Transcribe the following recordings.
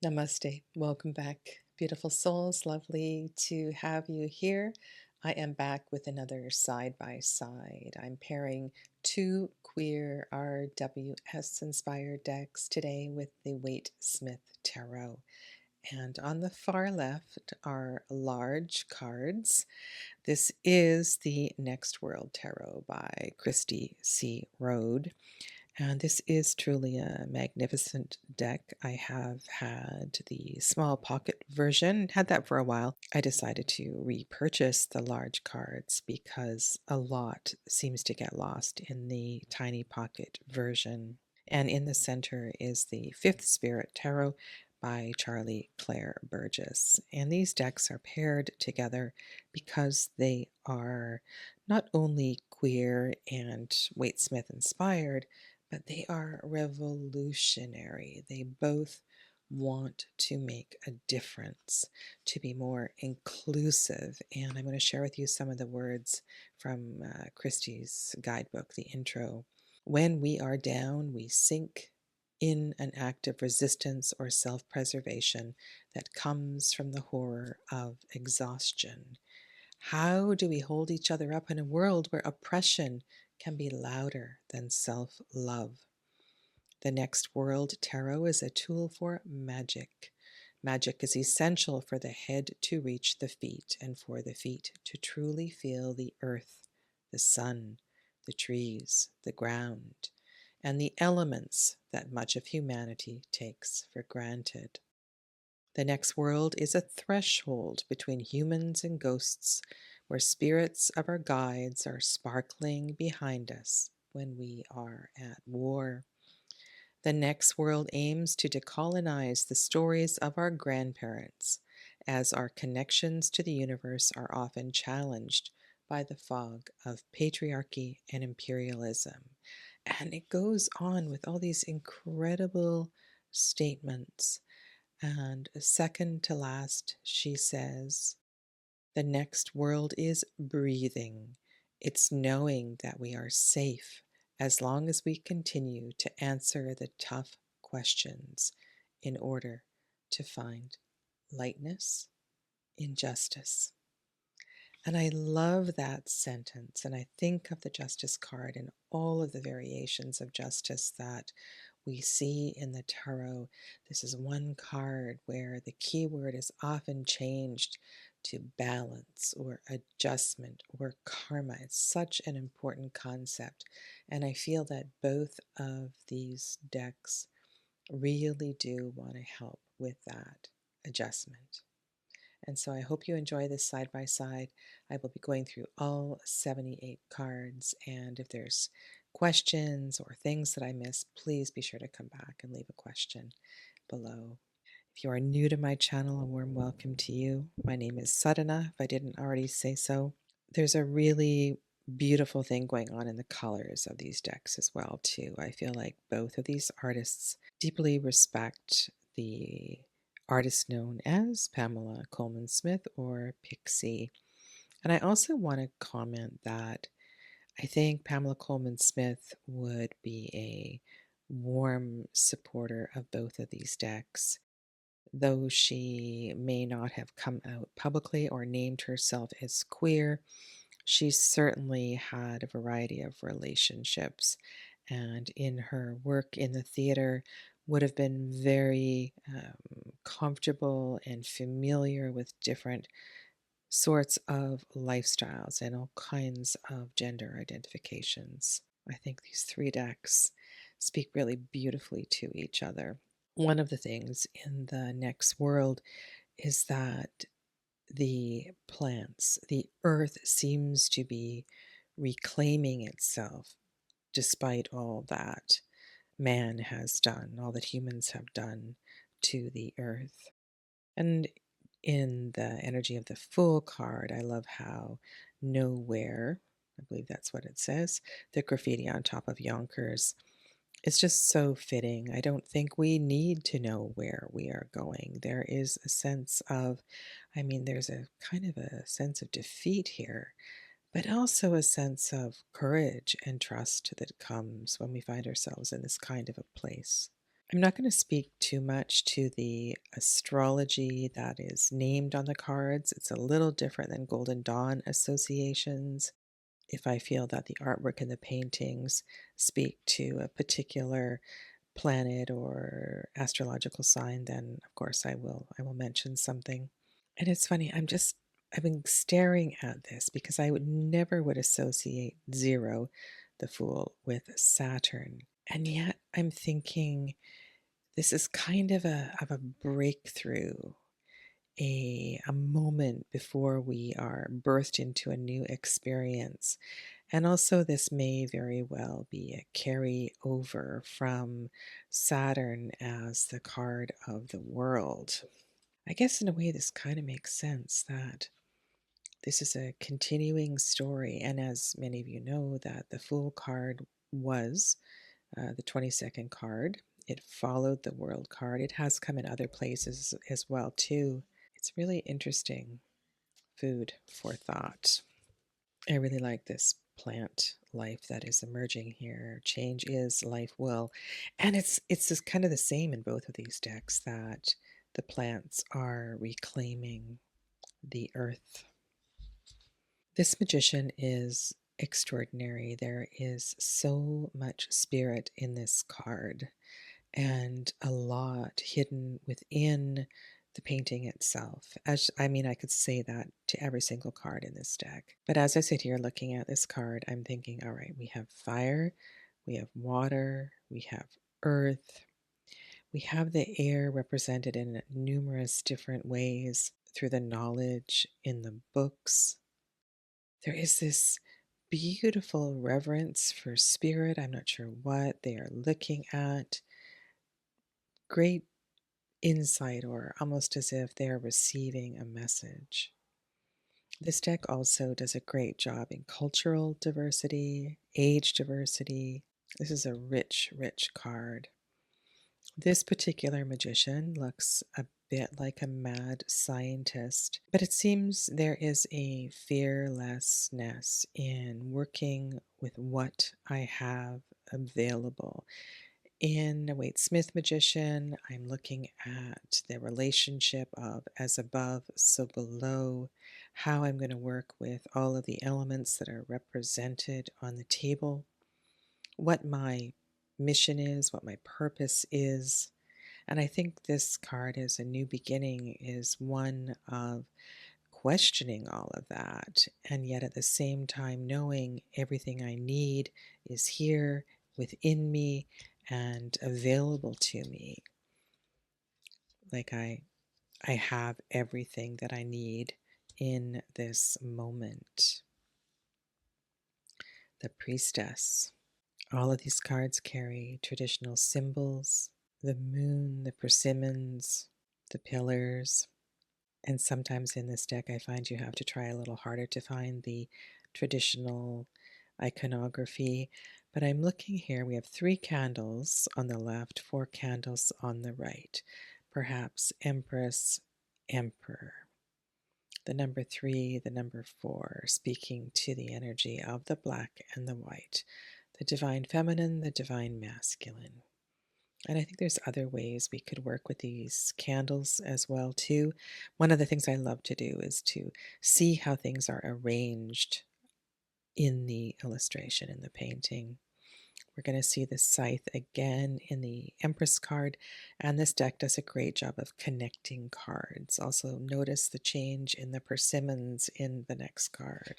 Namaste. Welcome back, beautiful souls. Lovely to have you here. I am back with another side by side. I'm pairing two queer RWS inspired decks today with the Waite-Smith Tarot. And on the far left are large cards. This is the Next World Tarot by Christy C. Rode. And this is truly a magnificent deck. I have had the small pocket version, had that for a while. I decided to repurchase the large cards because a lot seems to get lost in the tiny pocket version. And in the center is the Fifth Spirit Tarot by Charlie Claire Burgess. And these decks are paired together because they are not only queer and Waite-Smith inspired, but they are revolutionary. They both want to make a difference, to be more inclusive. And I'm going to share with you some of the words from Christie's guidebook, the intro. When we are down, we sink in an act of resistance or self-preservation that comes from the horror of exhaustion. How do we hold each other up in a world where oppression can be louder than self-love? The Next World Tarot is a tool for magic. Magic is essential for the head to reach the feet and for the feet to truly feel the earth, the sun, the trees, the ground, and the elements that much of humanity takes for granted. The next world is a threshold between humans and ghosts, where spirits of our guides are sparkling behind us when we are at war. The next world aims to decolonize the stories of our grandparents, as our connections to the universe are often challenged by the fog of patriarchy and imperialism. And it goes on with all these incredible statements. And second to last, she says, the next world is breathing. It's knowing that we are safe as long as we continue to answer the tough questions in order to find lightness in justice. And I love that sentence. And I think of the justice card and all of the variations of justice that we see in the tarot. This is one card where the keyword is often changed to balance or adjustment or karma. It's such an important concept. And I feel that both of these decks really do want to help with that adjustment. And so I hope you enjoy this side by side. I will be going through all 78 cards, and if there's questions or things that I miss, please be sure to come back and leave a question below. If you are new to my channel, a warm welcome to you. My name is Sadhana, if I didn't already say so. There's a really beautiful thing going on in the colors of these decks as well, too. I feel like both of these artists deeply respect the artist known as Pamela Coleman Smith or Pixie. And I also want to comment that I think Pamela Coleman Smith would be a warm supporter of both of these decks. Though she may not have come out publicly or named herself as queer, she certainly had a variety of relationships, and in her work in the theater would have been very comfortable and familiar with different sorts of lifestyles and all kinds of gender identifications. I think these three decks speak really beautifully to each other. One of the things in the next world is that the plants, the earth seems to be reclaiming itself despite all that man has done, all that humans have done to the earth. And in the energy of the Fool card, I love how nowhere, I believe that's what it says, the graffiti on top of Yonkers. It's just so fitting. I don't think we need to know where we are going. There is a sense of, there's a kind of a sense of defeat here, but also a sense of courage and trust that comes when we find ourselves in this kind of a place. I'm not going to speak too much to the astrology that is named on the cards. It's a little different than Golden Dawn associations. If I feel that the artwork and the paintings speak to a particular planet or astrological sign, then of course I will mention something. And it's funny, I've been staring at this because I would never would associate zero, the Fool, with Saturn. And yet I'm thinking this is kind of a breakthrough, a moment before we are birthed into a new experience. And also, this may very well be a carry over from Saturn as the card of the world. I guess in a way, this kind of makes sense that this is a continuing story. And as many of you know, that the Fool card was the 22nd card. It followed the World card. It has come in other places as well, too. It's really interesting. Food for thought. I really like this plant life that is emerging here. Change is, life will. And it's just kind of the same in both of these decks, that the plants are reclaiming the earth. This magician is extraordinary. There is so much spirit in this card, and a lot hidden within the painting itself. As I mean, I could say that to every single card in this deck. But as I sit here looking at this card, I'm thinking, all right, we have fire, we have water, we have earth, we have the air represented in numerous different ways through the knowledge in the books. There is this beautiful reverence for spirit. I'm not sure what they are looking at. Great insight, or almost as if they are receiving a message. This deck also does a great job in cultural diversity, age diversity. This is a rich, rich card. This particular magician looks a bit like a mad scientist, but it seems there is a fearlessness in working with what I have available. In a Waite-Smith magician, I'm looking at the relationship of as above, so below, how I'm going to work with all of the elements that are represented on the table, what my mission is, what my purpose is. And I think this card is a new beginning, is one of questioning all of that, and yet at the same time knowing everything I need is here within me and available to me. Like I have everything that I need in this moment. The Priestess. All of these cards carry traditional symbols: the moon, the persimmons, the pillars. And sometimes in this deck, I find you have to try a little harder to find the traditional iconography. But I'm looking here, we have 3 candles on the left, 4 candles on the right. Perhaps Empress, Emperor. The number 3, the number 4, speaking to the energy of the black and the white, the divine feminine, the divine masculine. And I think there's other ways we could work with these candles as well too. One of the things I love to do is to see how things are arranged in the illustration, in the painting. We're going to see the scythe again in the Empress card, and this deck does a great job of connecting cards. Also notice the change in the persimmons in the next card.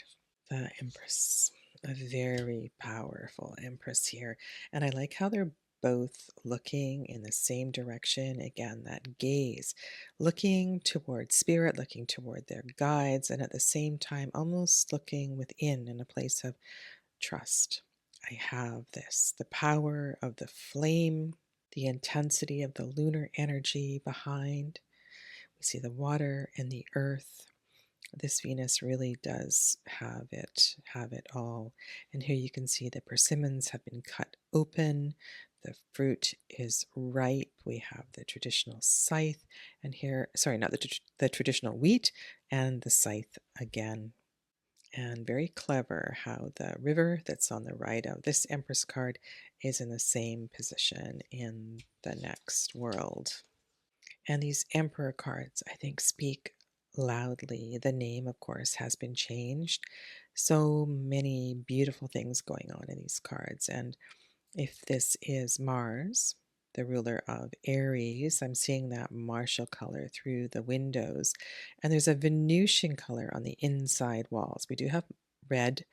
The Empress, a very powerful Empress here. And I like how they're both looking in the same direction. Again, that gaze, looking toward spirit, looking toward their guides, and at the same time, almost looking within in a place of trust. I have this, the power of the flame, the intensity of the lunar energy behind. We see the water and the earth. This Venus really does have it all. And here you can see the persimmons have been cut open. The fruit is ripe. We have the traditional scythe, and here, sorry, not the traditional wheat, and the scythe again. And very clever how the river that's on the right of this Empress card is in the same position in the next world. And these Emperor cards, I think, speak loudly. The name, of course, has been changed. So many beautiful things going on in these cards. And if this is Mars, the ruler of Aries, I'm seeing that martial color through the windows. And there's a Venusian color on the inside walls. We do have red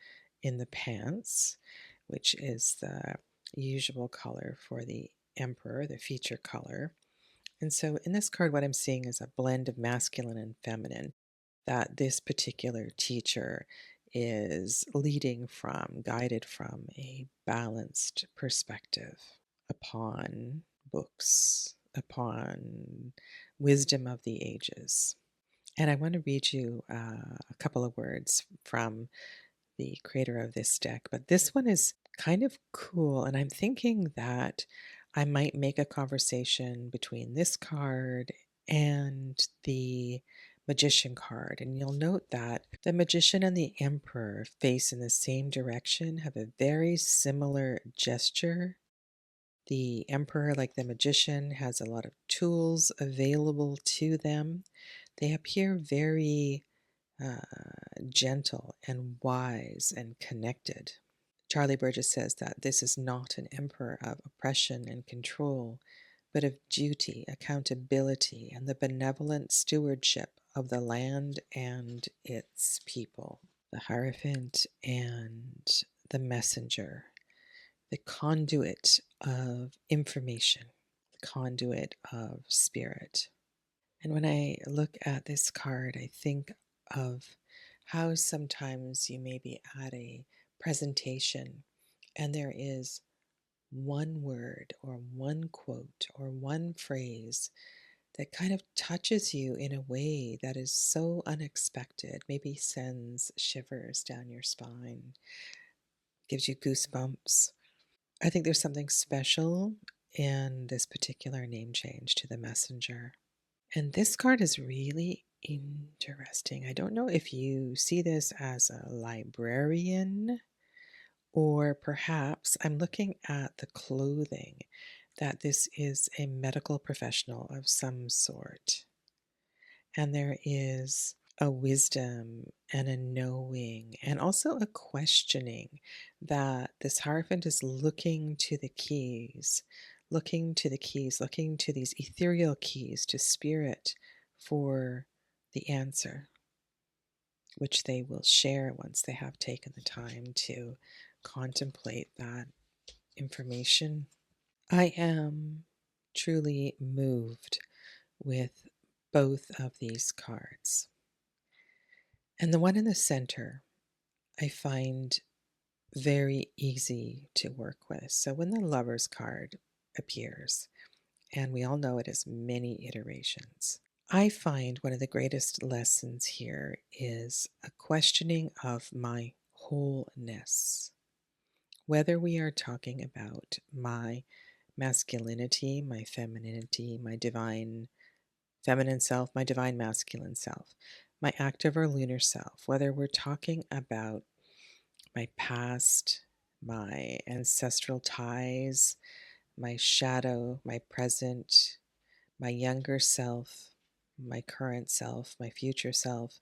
in the pants, which is the usual color for the Emperor, the feature color. And so in this card, what I'm seeing is a blend of masculine and feminine that this particular teacher is leading from, guided from a balanced perspective upon books, upon wisdom of the ages. And I want to read you a couple of words from the creator of this deck, but this one is kind of cool. And I'm thinking that I might make a conversation between this card and the Magician card. And you'll note that the Magician and the Emperor face in the same direction, have a very similar gesture. The Emperor, like the Magician, has a lot of tools available to them. They appear very gentle and wise and connected. Charlie Burgess says that this is not an emperor of oppression and control, but of duty, accountability, and the benevolent stewardship of the land and its people. The Hierophant and the messenger, the conduit of information, the conduit of spirit. And when I look at this card, I think of how sometimes you may be at a presentation and there is one word or one quote or one phrase that kind of touches you in a way that is so unexpected, maybe sends shivers down your spine, gives you goosebumps. I think there's something special in this particular name change to the messenger. And this card is really interesting. I don't know if you see this as a librarian, or perhaps I'm looking at the clothing, that this is a medical professional of some sort. And there is a wisdom and a knowing and also a questioning that this Hierophant is looking to the keys, looking to the keys, looking to these ethereal keys, to spirit for the answer, which they will share once they have taken the time to contemplate that information. I am truly moved with both of these cards. And the one in the center, I find very easy to work with. So when the Lover's card appears, and we all know it has many iterations, I find one of the greatest lessons here is a questioning of my wholeness. Whether we are talking about my masculinity, my femininity, my divine feminine self, my divine masculine self, my active or lunar self, whether we're talking about my past, my ancestral ties, my shadow, my present, my younger self, my current self, my future self.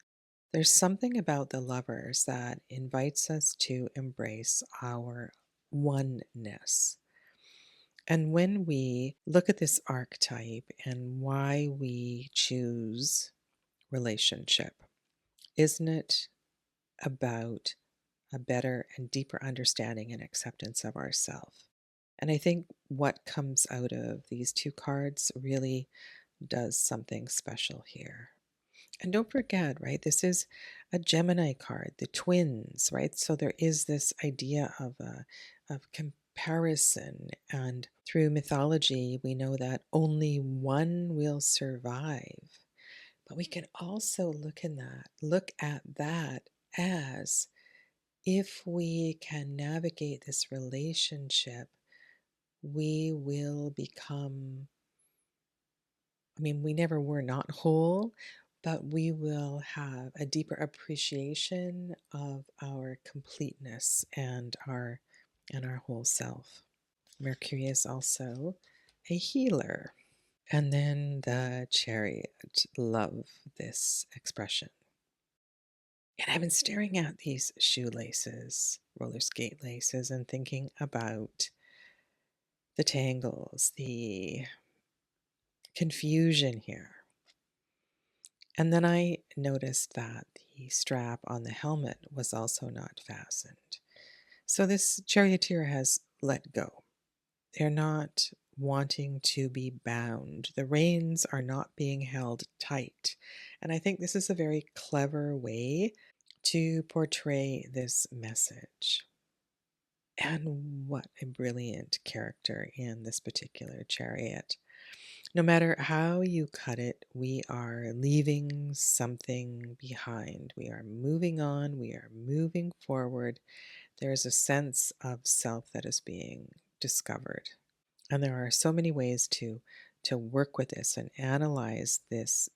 There's something about the Lovers that invites us to embrace our oneness. And when we look at this archetype and why we choose relationship, isn't it about a better and deeper understanding and acceptance of ourself? And I think what comes out of these two cards really does something special here. And don't forget, right, this is a Gemini card, the twins, right? So there is this idea of comparison. And through mythology, we know that only one will survive. But we can also look at that as, if we can navigate this relationship, we will become, I mean, we never were not whole, but we will have a deeper appreciation of our completeness and our whole self. Mercury is also a healer. And then the Chariot. Love this expression. And I've been staring at these shoelaces, roller skate laces, and thinking about the tangles, the confusion here. And then I noticed that the strap on the helmet was also not fastened. So this charioteer has let go. They're not wanting to be bound. The reins are not being held tight. And I think this is a very clever way to portray this message. And what a brilliant character in this particular chariot. No matter how you cut it, we are leaving something behind. We are moving on, we are moving forward. There is a sense of self that is being discovered. And there are so many ways to work with this and analyze this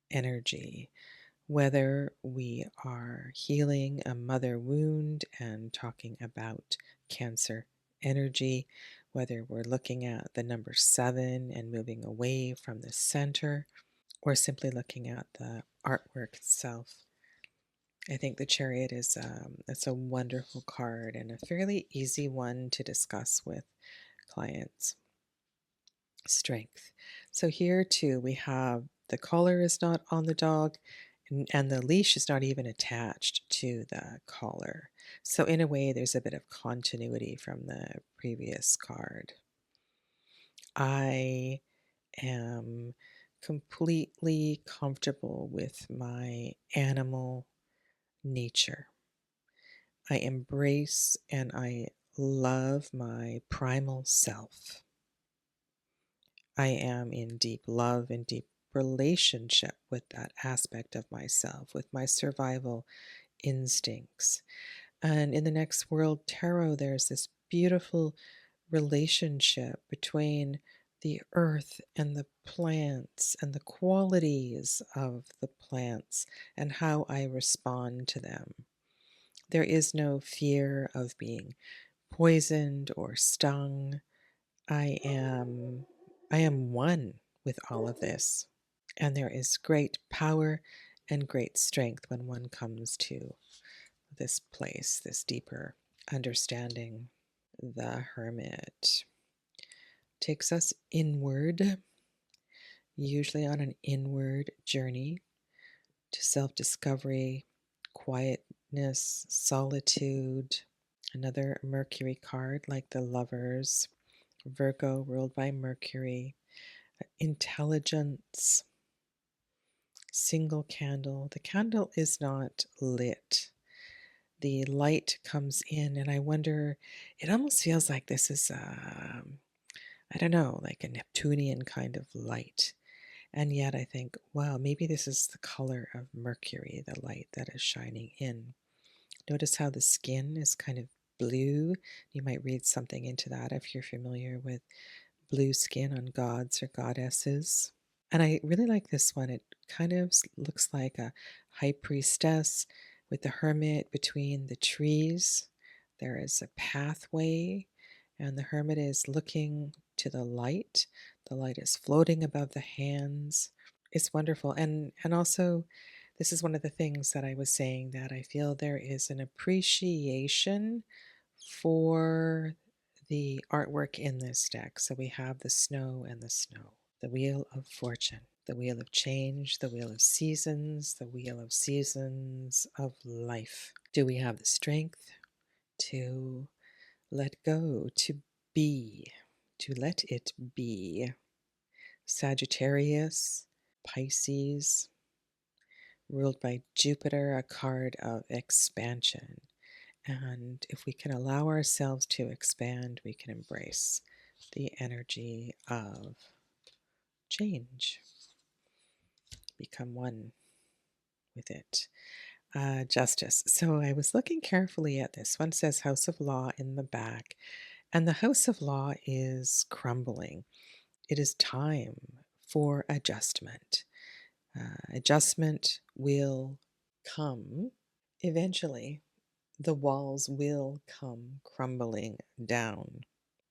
energy, whether we are healing a mother wound and talking about cancer energy, whether we're looking at the number 7 and moving away from the center, or simply looking at the artwork itself. I think the Chariot is it's a wonderful card and a fairly easy one to discuss with clients. Strength. So here too we have the collar is not on the dog, and the leash is not even attached to the collar. So in a way there's a bit of continuity from the previous card. I am completely comfortable with my animal nature. I embrace and I love my primal self. I am in deep love and deep relationship with that aspect of myself, with my survival instincts. And in the Next World Tarot, there's this beautiful relationship between the earth and the plants and the qualities of the plants and how I respond to them. There is no fear of being poisoned or stung. I am one with all of this. And there is great power and great strength when one comes to this place, this deeper understanding. The Hermit takes us inward, usually on an inward journey to self-discovery, quietness, solitude. Another Mercury card like the Lovers, Virgo ruled by Mercury, intelligence, single candle. The candle is not lit. The light comes in, and I wonder, it almost feels like this is, I don't know, like a Neptunian kind of light. And yet I think, wow, maybe this is the color of Mercury, the light that is shining in. Notice how the skin is kind of blue. You might read something into that if you're familiar with blue skin on gods or goddesses. And I really like this one. It kind of looks like a high priestess with the hermit between the trees. There is a pathway, and the hermit is looking to the light. The light is floating above the hands. It's wonderful. And also, this is one of the things that I was saying, that I feel there is an appreciation for the artwork in this deck. So we have the snow and the snow, the wheel of fortune, the wheel of change, the wheel of seasons, the wheel of seasons of life. Do we have the strength to let go, to be, to let it be? Sagittarius, Pisces, ruled by Jupiter, a card of expansion. And if we can allow ourselves to expand, we can embrace the energy of change, become one with it. Justice. So I was looking carefully at this. One says House of Law in the back, and the House of Law is crumbling. It is time for adjustment. Adjustment will come. Eventually, the walls will come crumbling down.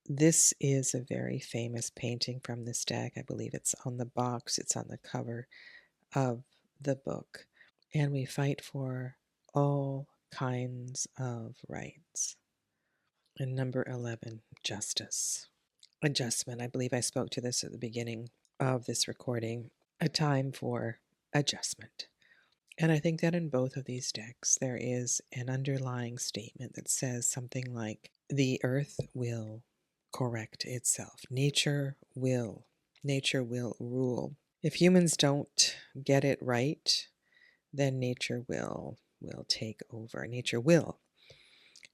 This is a very famous painting from this deck. I believe it's on the box, it's on the cover of the book. And we fight for all kinds of rights. And number 11, justice. Adjustment. I believe I spoke to this at the beginning of this recording. A time for adjustment. And I think that in both of these decks, there is an underlying statement that says something like, the earth will correct itself. Nature will rule. If humans don't get it right, then nature will take over. Nature will.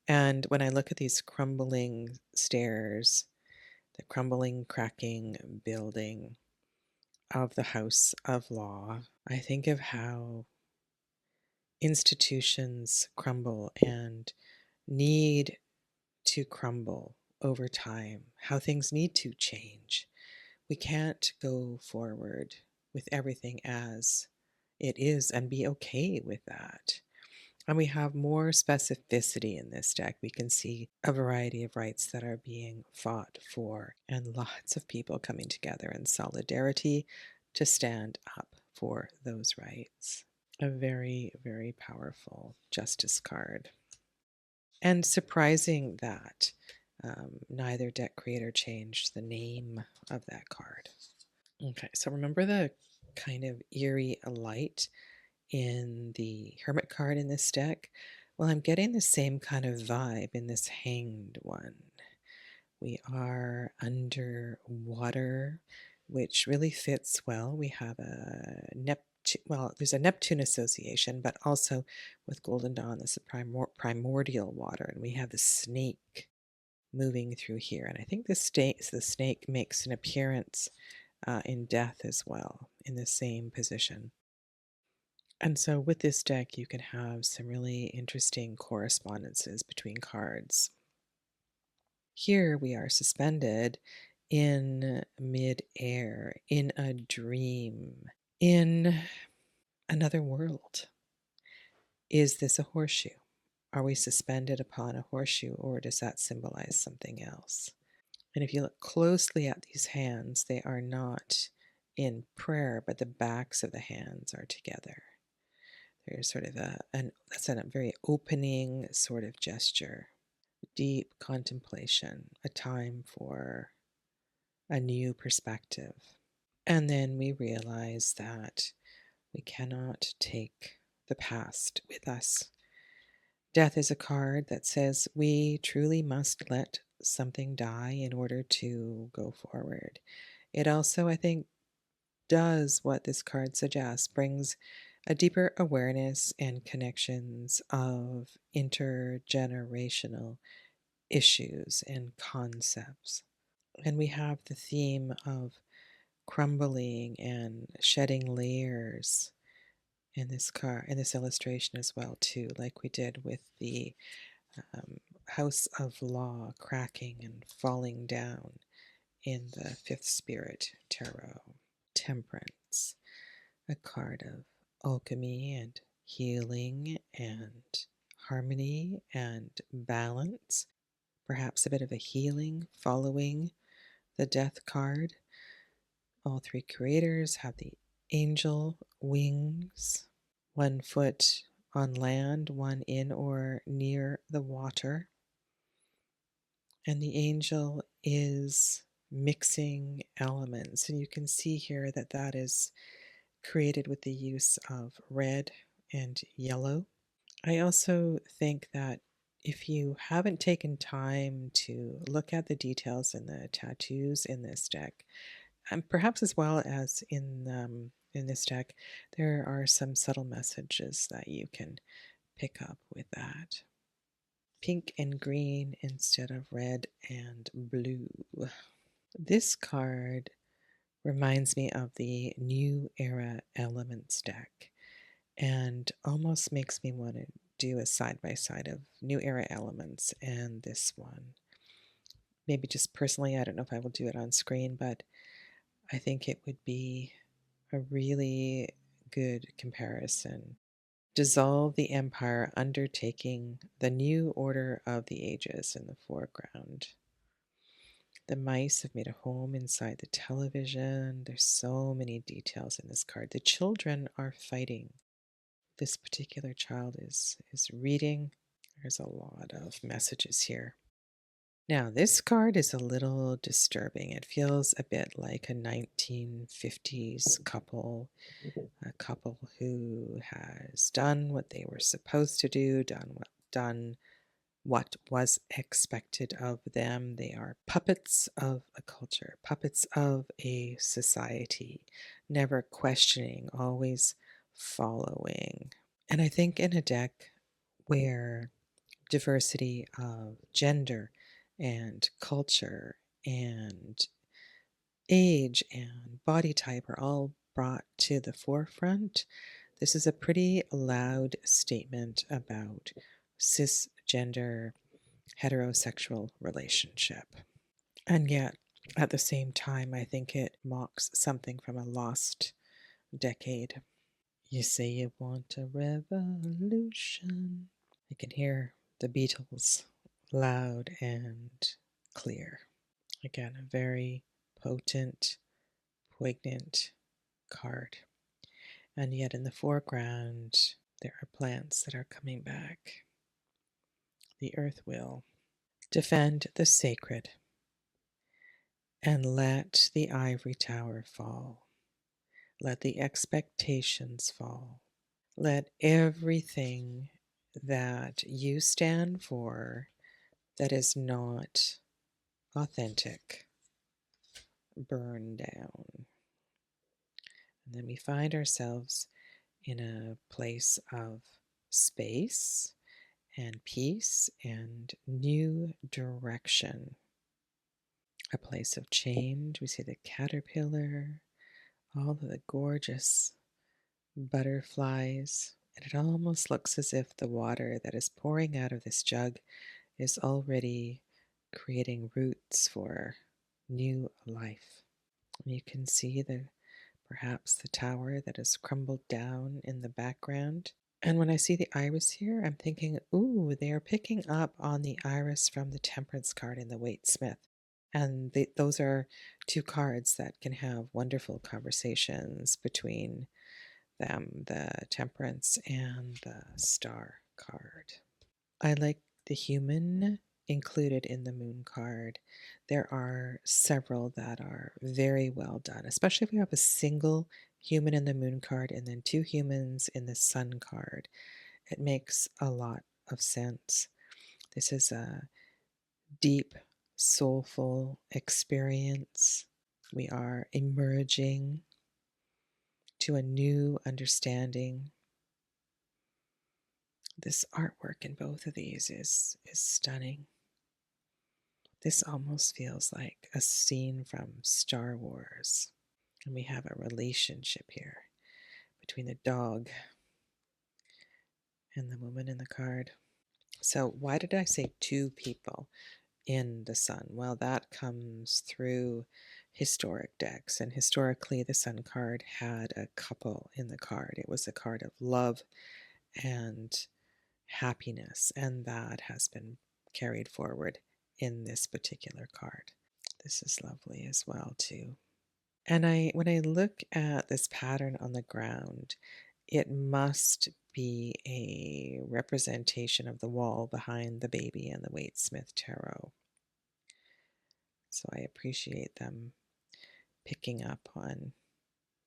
And when I look at these crumbling stairs, the crumbling, cracking building of the house of law, I think of how institutions crumble and need to crumble over time, how things need to change. We can't go forward with everything as it is and be okay with that. And we have more specificity in this deck. We can see a variety of rights that are being fought for, and lots of people coming together in solidarity to stand up for those rights. A very, very powerful justice card. And surprising that neither deck creator changed the name of that card. Okay, so remember the kind of eerie light in the Hermit card in this deck? Well, I'm getting the same kind of vibe in this Hanged one. We are underwater, which really fits well. We have a there's a Neptune association, but also with Golden Dawn, this is primordial water, and we have the snake moving through here. And I think the snake makes an appearance in Death as well, in the same position. And so with this deck, you can have some really interesting correspondences between cards. Here we are suspended in mid-air, in a dream, in another world. Is this a horseshoe? Are we suspended upon a horseshoe, or does that symbolize something else? And if you look closely at these hands, they are not in prayer, but the backs of the hands are together. There's sort of that's a very opening sort of gesture, deep contemplation, a time for a new perspective. And then we realize that we cannot take the past with us. Death is a card that says we truly must let something die in order to go forward. It also, I think, does what this card suggests, brings a deeper awareness and connections of intergenerational issues and concepts. And we have the theme of crumbling and shedding layers in this illustration as well too, like we did with the House of Law cracking and falling down in the Fifth Spirit Tarot. Temperance, a card of alchemy and healing and harmony and balance, perhaps a bit of a healing following the Death card. All three creators have the angel wings, one foot on land, one in or near the water. And the angel is mixing elements. And you can see here that that is created with the use of red and yellow. I also think that if you haven't taken time to look at the details in the tattoos in this deck, and perhaps as well as in this deck, there are some subtle messages that you can pick up with that. Pink and green instead of red and blue. This card reminds me of the New Era Elements deck and almost makes me want to do a side-by-side of New Era Elements and this one. Maybe just personally, I don't know if I will do it on screen, but I think it would be a really good comparison. Dissolve the empire, undertaking the new order of the ages in the foreground. The mice have made a home inside the television. There's so many details in this card. The children are fighting. This particular child is reading. There's a lot of messages here. Now, this card is a little disturbing. It feels a bit like a 1950s couple, a couple who has done what they were supposed to do, done what was expected of them. They are puppets of a culture, puppets of a society, never questioning, always following. And I think in a deck where diversity of gender and culture and age and body type are all brought to the forefront, this is a pretty loud statement about cisgender heterosexual relationship. And yet, at the same time, I think it mocks something from a lost decade. You say you want a revolution. I can hear the Beatles loud and clear. Again, a very potent, poignant card. And yet, in the foreground, there are plants that are coming back. The earth will defend the sacred and let the ivory tower fall. Let the expectations fall. Let everything that you stand for that is not authentic burn down. And then we find ourselves in a place of space and peace and new direction. A place of change. We see the caterpillar, all of the gorgeous butterflies, and it almost looks as if the water that is pouring out of this jug is already creating roots for new life. You can see perhaps the tower that has crumbled down in the background. And when I see the iris here, I'm thinking, ooh, they are picking up on the iris from the Temperance card in the Waite-Smith. And those are two cards that can have wonderful conversations between them, the Temperance and the Star card. I like the human included in the Moon card. There are several that are very well done, especially if you have a single human in the Moon card and then two humans in the Sun card. It makes a lot of sense. This is a deep, soulful experience. We are emerging to a new understanding. This artwork in both of these is stunning. This almost feels like a scene from Star Wars. And we have a relationship here between the dog and the woman in the card. So why did I say two people in the Sun? Well, that comes through historic decks. And historically, the Sun card had a couple in the card. It was a card of love and happiness. And that has been carried forward in this particular card. This is lovely as well, too. And when I look at this pattern on the ground, it must be a representation of the wall behind the baby and the Waite-Smith tarot. So I appreciate them picking up on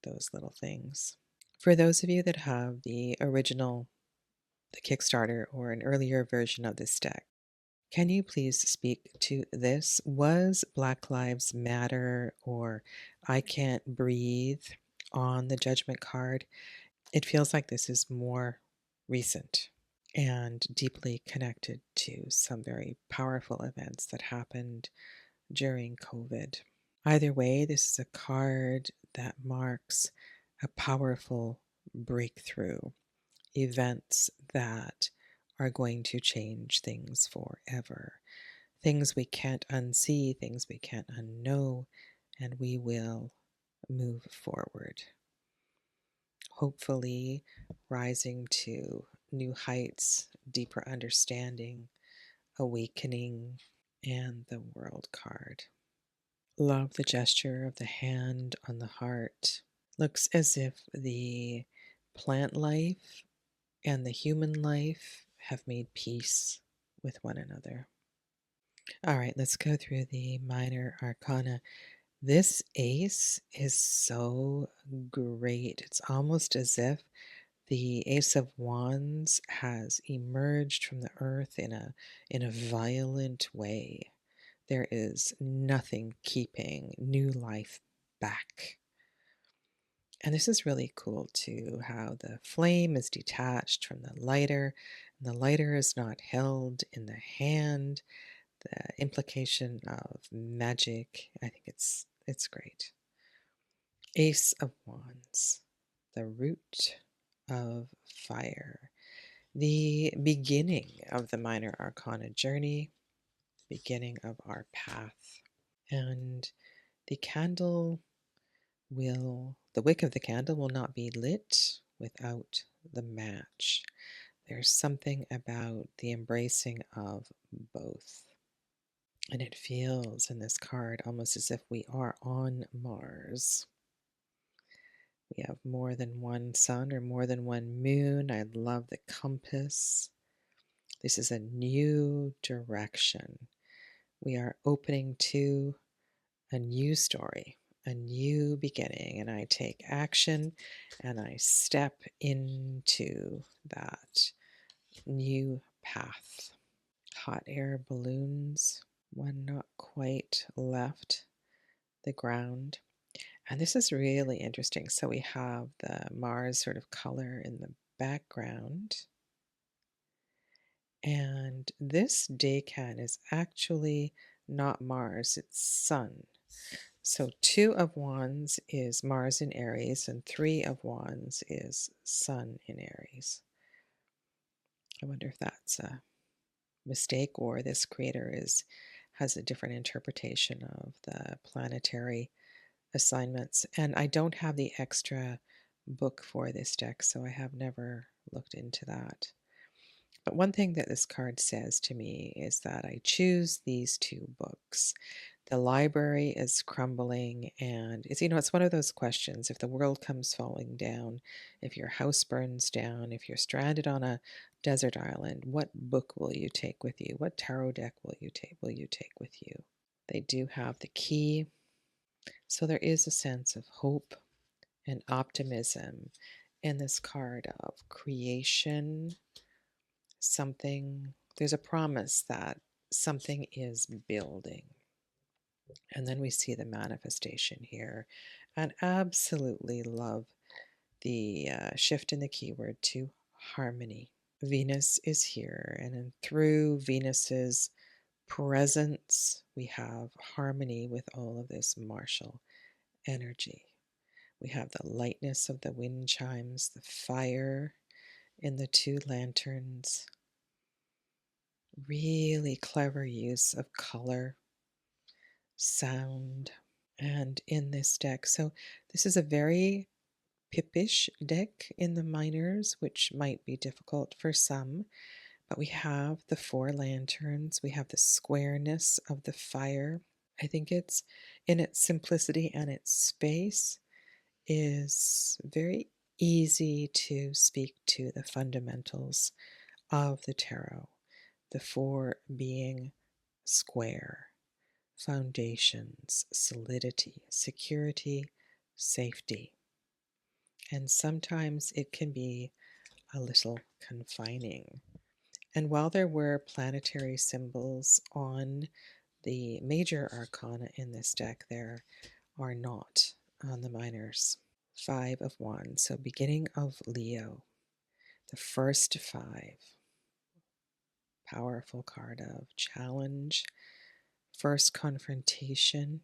those little things. For those of you that have the original, the Kickstarter, or an earlier version of this deck, can you please speak to this? Was Black Lives Matter or I Can't Breathe on the Judgment card? It feels like this is more recent and deeply connected to some very powerful events that happened during COVID. Either way, this is a card that marks a powerful breakthrough, events that are going to change things forever. Things we can't unsee, things we can't unknow, and we will move forward. hopefully rising to new heights, deeper understanding, awakening, and the World card. Love the gesture of the hand on the heart. Looks as if the plant life and the human life have made peace with one another. All right, let's go through the minor arcana. This ace is so great. It's almost as if the Ace of Wands has emerged from the earth in a violent way. There is nothing keeping new life back. And this is really cool too, how the flame is detached from the lighter, and the lighter is not held in the hand. The implication of magic, I think it's great. Ace of Wands, the root of fire, the beginning of the minor arcana journey, beginning of our path. And the wick of the candle will not be lit without the match. There's something about the embracing of both. And it feels in this card almost as if we are on Mars. We have more than one sun or more than one moon. I love the compass. This is a new direction. We are opening to a new story, a new beginning, and I take action and I step into that new path. Hot air balloons, one not quite left the ground. And this is really interesting. So we have the Mars sort of color in the background. And this decan is actually not Mars, it's Sun. So 2 of Wands is Mars in Aries, and 3 of Wands is Sun in Aries. I wonder if that's a mistake or this creator has a different interpretation of the planetary assignments. And I don't have the extra book for this deck, so I have never looked into that. But one thing that this card says to me is that I choose these 2 books. The library is crumbling, and it's one of those questions. If the world comes falling down, if your house burns down, if you're stranded on a desert island, what book will you take with you? What tarot deck will you take with you? They do have the key. So there is a sense of hope and optimism in this card of creation. There's a promise that something is building. And then we see the manifestation here, and absolutely love the shift in the keyword to harmony. Venus is here, and through Venus's presence, we have harmony with all of this martial energy. We have the lightness of the wind chimes, the fire in the 2 lanterns, really clever use of color, sound, and in this deck. So this is a very pippish deck in the minors, which might be difficult for some, but we have the 4 lanterns, we have the squareness of the fire. I think it's in its simplicity and its space is very easy to speak to the fundamentals of the tarot, the 4 being square, foundations, solidity, security, safety. And sometimes it can be a little confining. And while there were planetary symbols on the major arcana in this deck, there are not on the minors. 5 of Wands, so beginning of Leo, the first 5. Powerful card of challenge, first confrontation.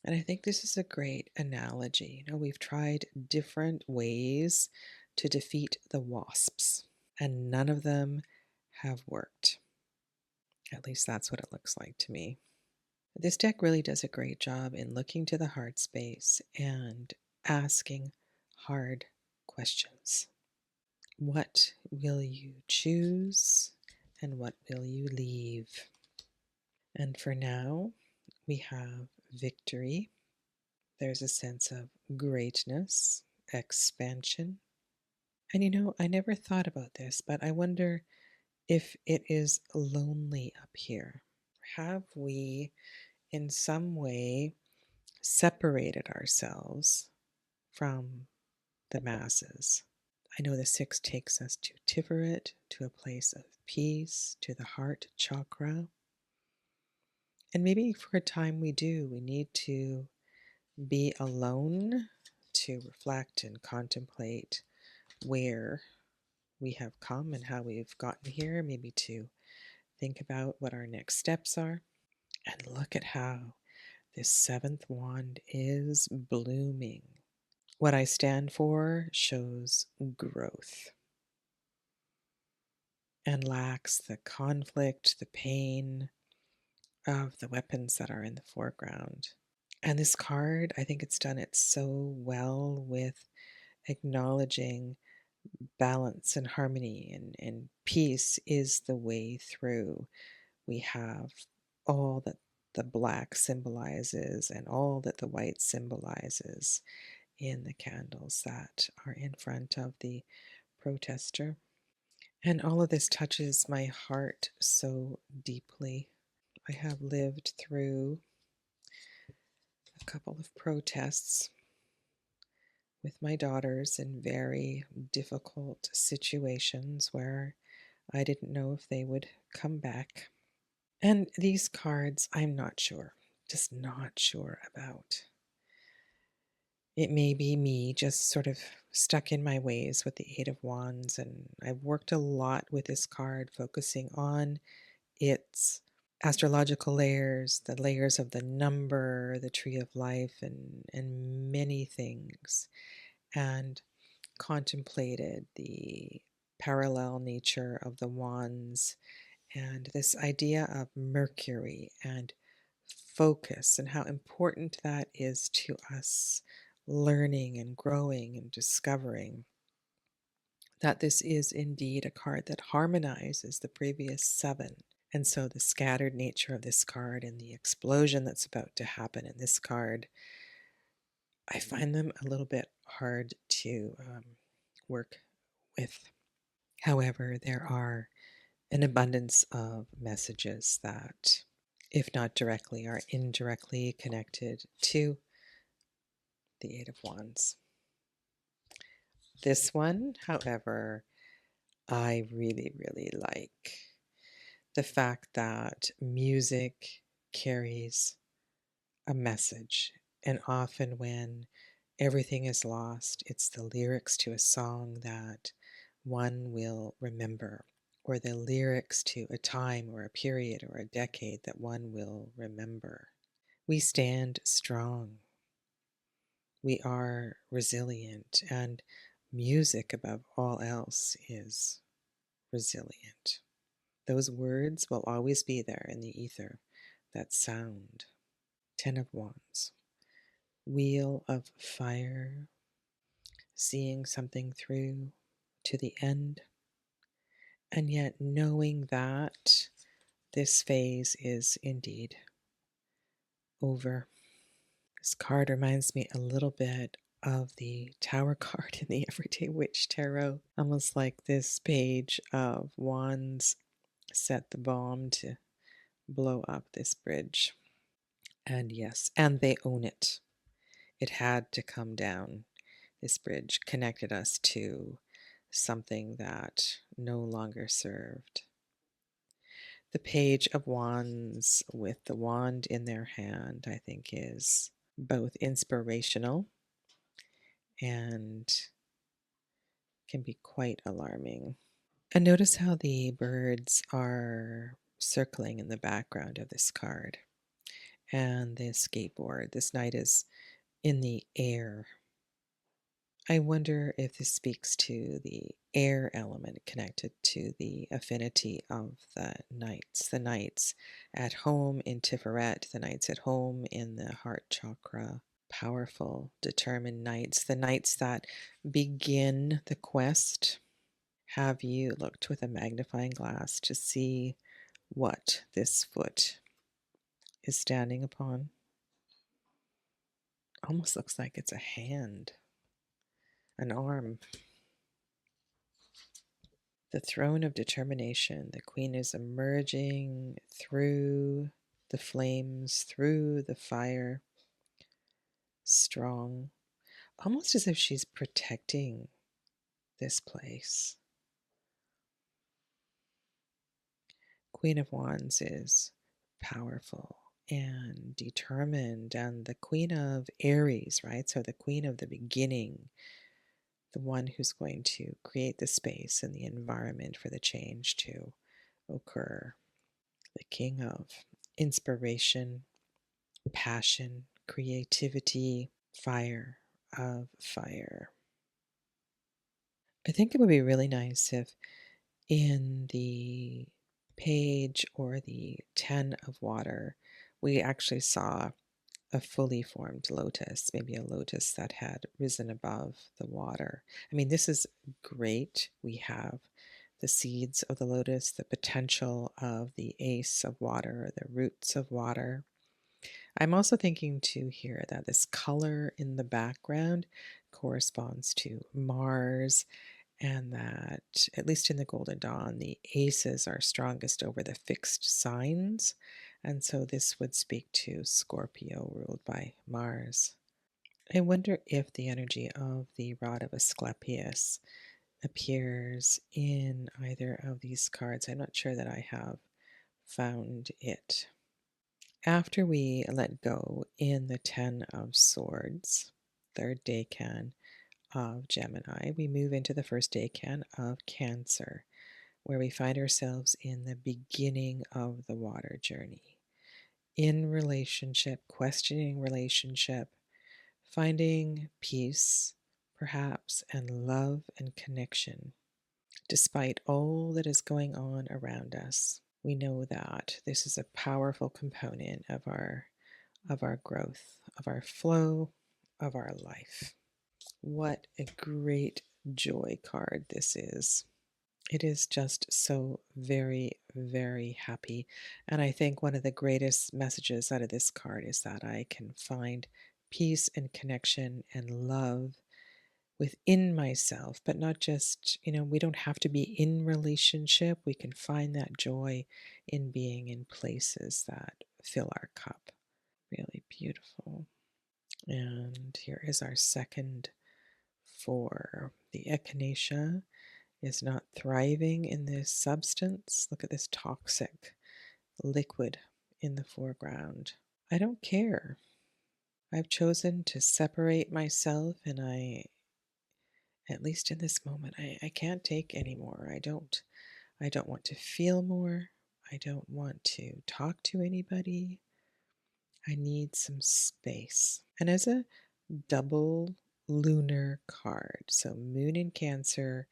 And I think this is a great analogy. We've tried different ways to defeat the wasps, and none of them have worked. At least that's what it looks like to me. This deck really does a great job in looking to the heart space and asking hard questions. What will you choose and what will you leave? And for now, we have victory. There's a sense of greatness, expansion. And I never thought about this, but I wonder if it is lonely up here. Have we, in some way, separated ourselves from the masses? I know the 6 takes us to Tiferet, to a place of peace, to the heart chakra. And maybe for a time we do. We need to be alone to reflect and contemplate where we have come and how we've gotten here, maybe to think about what our next steps are. And look at how this 7th wand is blooming. What I stand for shows growth and lacks the conflict, the pain of the weapons that are in the foreground. And this card, I think it's done it so well with acknowledging balance and harmony and peace is the way through. We have all that the black symbolizes and all that the white symbolizes in the candles that are in front of the protester. And all of this touches my heart so deeply. I have lived through a couple of protests with my daughters in very difficult situations where I didn't know if they would come back. And these cards, I'm not sure, just not sure about. It may be me just sort of stuck in my ways with the Eight of Wands, and I've worked a lot with this card, focusing on its astrological layers, the layers of the number, the tree of life, and many things, and contemplated the parallel nature of the wands and this idea of Mercury and focus and how important that is to us learning and growing and discovering that this is indeed a card that harmonizes the previous 7. And so the scattered nature of this card and the explosion that's about to happen in this card, I find them a little bit hard to work with. However, there are an abundance of messages that, if not directly, are indirectly connected to the Eight of Wands. This one, however, I really, really like the fact that music carries a message. And often when everything is lost, it's the lyrics to a song that one will remember, or the lyrics to a time or a period or a decade that one will remember. We stand strong. We are resilient, and music, above all else, is resilient. Those words will always be there in the ether, that sound. 10 of Wands. Wheel of Fire, seeing something through to the end, and yet knowing that this phase is indeed over. This card reminds me a little bit of the Tower card in the Everyday Witch Tarot, almost like this page of Wands set the bomb to blow up this bridge. And yes, and they own it. It had to come down. This bridge connected us to something that no longer served. The Page of Wands with the wand in their hand, I think, is both inspirational and can be quite alarming. And notice how the birds are circling in the background of this card. And the skateboard. This knight is in the air. I wonder if this speaks to the air element connected to the affinity of the knights at home in Tiferet, the knights at home in the heart chakra powerful, determined knights, the knights that begin the quest. Have you looked with a magnifying glass to see what this foot is standing upon? Almost looks like it's a hand, an arm. The throne of determination. The queen is emerging through the flames, through the fire, strong, almost as if she's protecting this place. Queen of Wands is powerful and determined, and the Queen of Aries, right? So the queen of the beginning, the one who's going to create the space and the environment for the change to occur. The king of inspiration, passion, creativity, fire of fire. I think it would be really nice if in the page or the 10 of water, we actually saw a fully formed lotus, maybe a lotus that had risen above the water. I mean, this is great. We have the seeds of the lotus, the potential of the ace of water, the roots of water. I'm also thinking too here that this color in the background corresponds to Mars, and that, at least in the Golden Dawn, the aces are strongest over the fixed signs. And so this would speak to Scorpio, ruled by Mars. I wonder if the energy of the rod of Asclepius appears in either of these cards. I'm not sure that I have found it. After we let go in the 10 of Swords, third decan of Gemini, we move into the first decan of Cancer, where we find ourselves in the beginning of the water journey. In relationship, questioning relationship, finding peace, perhaps, and love and connection. Despite all that is going on around us, we know that this is a powerful component of our growth, of our flow, of our life. What a great joy card this is. It is just so very, very happy. And I think one of the greatest messages out of this card is that I can find peace and connection and love within myself, but not just, we don't have to be in relationship. We can find that joy in being in places that fill our cup. Really beautiful. And here is our second 4. The echinacea is not thriving in this substance. Look at this toxic liquid in the foreground. I don't care. I've chosen to separate myself, and at least in this moment, I can't take anymore. I don't want to feel more. I don't want to talk to anybody. I need some space. And as a double lunar card, so moon in Cancer,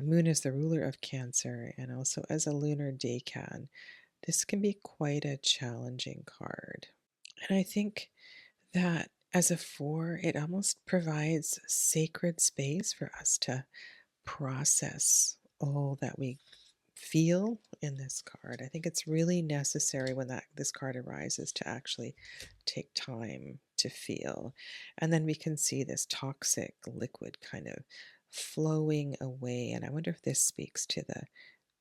moon is the ruler of Cancer, and also as a lunar decan, this can be quite a challenging card. And I think that as a 4, it almost provides sacred space for us to process all that we feel in this card. I think it's really necessary when this card arises to actually take time to feel. And then we can see this toxic liquid kind of flowing away. And I wonder if this speaks to the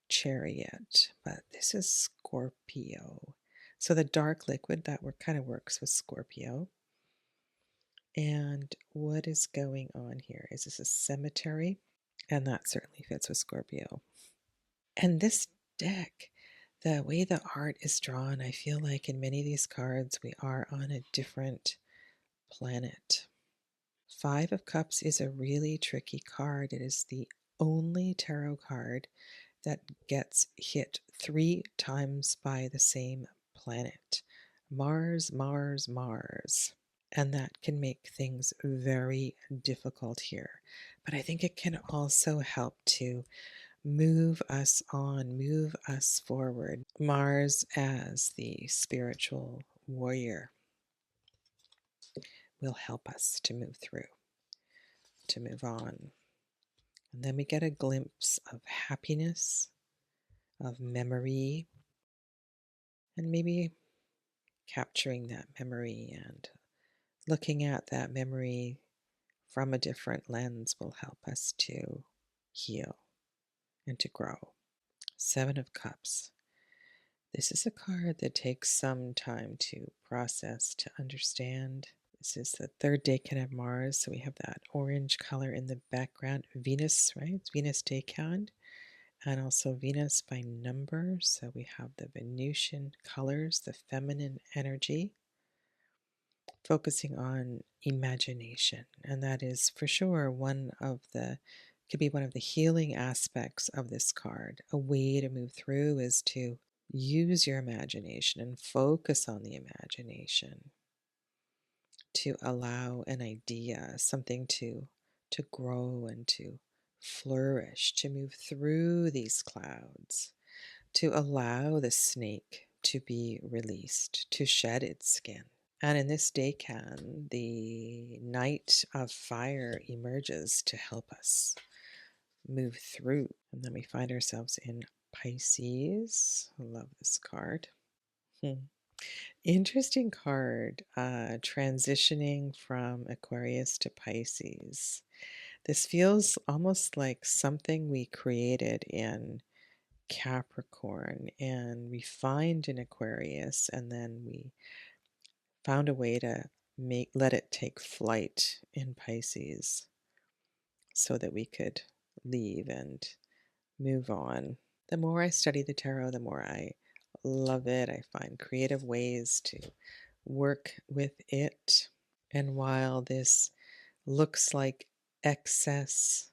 Chariot, but this is Scorpio. So the dark liquid that kind of works with Scorpio. And what is going on here? Is this a cemetery? And that certainly fits with Scorpio. And this deck, the way the art is drawn, I feel like in many of these cards, we are on a different planet. 5 of Cups is a really tricky card. It is the only tarot card that gets hit 3 times by the same planet. Mars, Mars, Mars. And that can make things very difficult here. But I think it can also help to move us on, move us forward. Mars as the spiritual warrior. will help us to move through, to move on. And then we get a glimpse of happiness, of memory, and maybe capturing that memory and looking at that memory from a different lens will help us to heal and to grow. Seven of Cups. This is a card that takes some time to process, to understand. This is the third decan of Mars, so we have that orange color in the background. Venus, right? It's Venus decan, and also Venus by number. So we have the Venusian colors, the feminine energy, focusing on imagination. And that is for sure could be one of the healing aspects of this card. A way to move through is to use your imagination and focus on the imagination to allow an idea, something to grow and to flourish, to move through these clouds, to allow the snake to be released, to shed its skin. And in this decan, the Knight of Fire emerges to help us move through. And then we find ourselves in Pisces. I love this card. Interesting card, transitioning from Aquarius to Pisces. This feels almost like something we created in Capricorn and refined in Aquarius, and then we found a way to let it take flight in Pisces so that we could leave and move on. The more I study the tarot, the more I love it. I find creative ways to work with it. And while this looks like excess,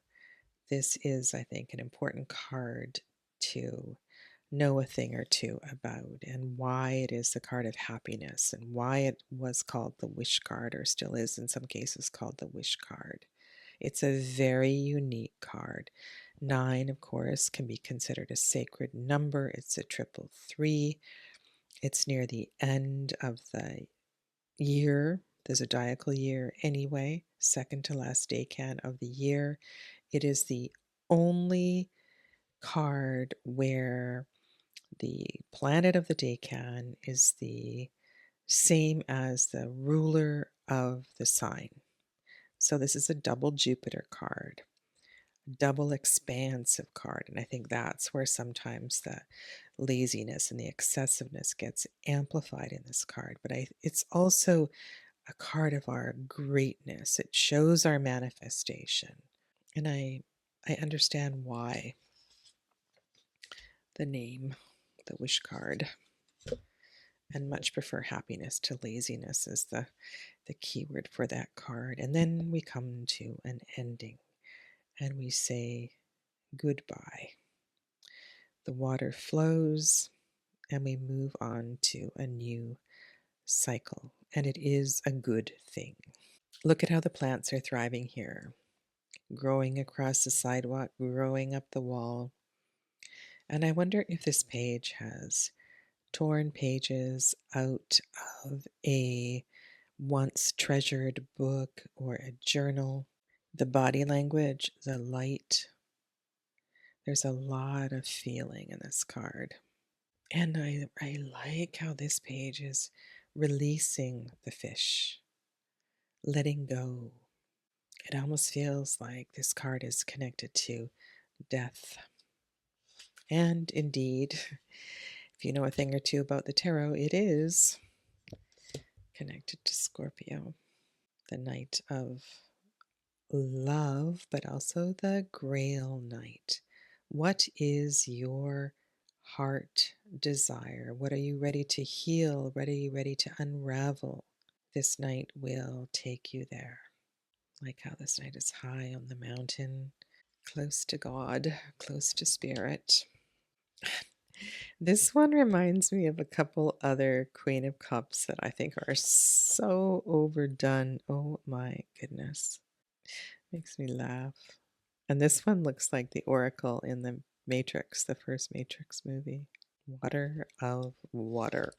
this is, I think, an important card to know a thing or two about, and why it is the card of happiness, and why it was called the wish card, or still is in some cases called the wish card. It's a very unique card. 9, of course, can be considered a sacred number. It's a 333. It's near the end of the year, the zodiacal year anyway, second to last decan of the year. It is the only card where the planet of the decan is the same as the ruler of the sign. So this is a double Jupiter card, double expansive card. And I think that's where sometimes the laziness and the excessiveness gets amplified in this card. But it's also a card of our greatness. It shows our manifestation. And I understand why the name, the wish card, and much prefer happiness to laziness as the keyword for that card. And then we come to an ending and we say goodbye. The water flows and we move on to a new cycle, and it is a good thing. Look at how the plants are thriving here, growing across the sidewalk, growing up the wall. And I wonder if this page has torn pages out of a once treasured book or a journal. The body language, the light, there's a lot of feeling in this card. And I like how this page is releasing the fish, letting go. It almost feels like this card is connected to death. And indeed, if you know a thing or two about the tarot, it is connected to Scorpio, the Knight of Love, but also the Grail Knight. What is your heart desire? What are you ready to heal? What are you ready to unravel? This night will take you there. Like how this night is high on the mountain, close to God, close to spirit. This one reminds me of a couple other Queen of Cups that I think are so overdone. Oh my goodness. Makes me laugh. And this one looks like the Oracle in the Matrix, the first Matrix movie. Water of Water.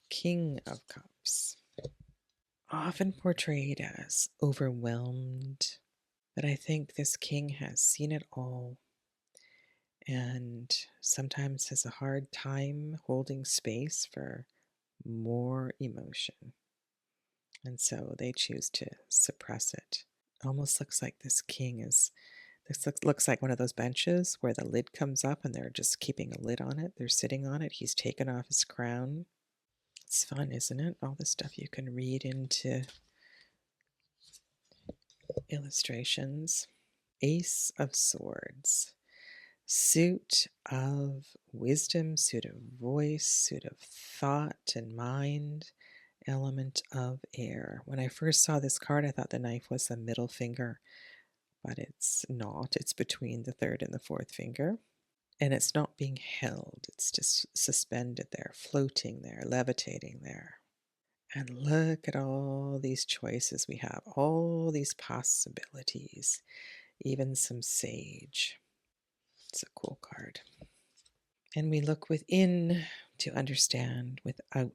King of Cups. often portrayed as overwhelmed, but I think this king has seen it all and sometimes has a hard time holding space for more emotion. And so they choose to suppress it. Almost looks like this looks like one of those benches where the lid comes up and they're just keeping a lid on it. They're sitting on it. He's taken off his crown. It's fun, isn't it? All the stuff you can read into illustrations. Ace of Swords. Suit of wisdom, suit of voice, suit of thought and mind, element of air. When I first saw this card, I thought the knife was the middle finger, but it's not. It's between the third and the fourth finger. And it's not being held, it's just suspended there, floating there, levitating there. And look at all these choices we have, all these possibilities, even some sage. It's a cool card. And we look within to understand without.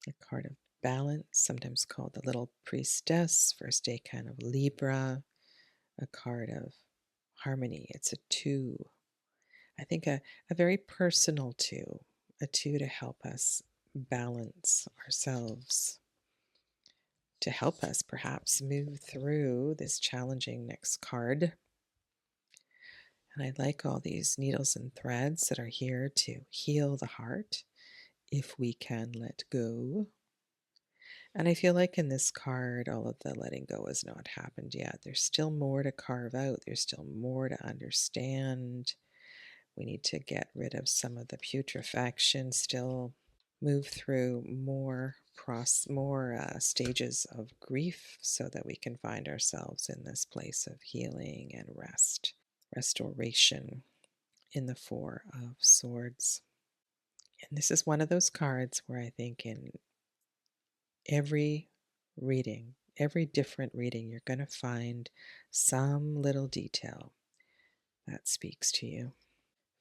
A card of balance, sometimes called the little priestess, first decan of Libra. A card of harmony. It's a 2. I think a very personal 2, a 2 to help us balance ourselves, to help us perhaps move through this challenging next card. And I like all these needles and threads that are here to heal the heart if we can let go. And I feel like in this card, all of the letting go has not happened yet. There's still more to carve out, there's still more to understand. We need to get rid of some of the putrefaction, still move through more stages of grief so that we can find ourselves in this place of healing and restoration in the Four of Swords. And this is one of those cards where I think in every reading, every different reading, you're going to find some little detail that speaks to you.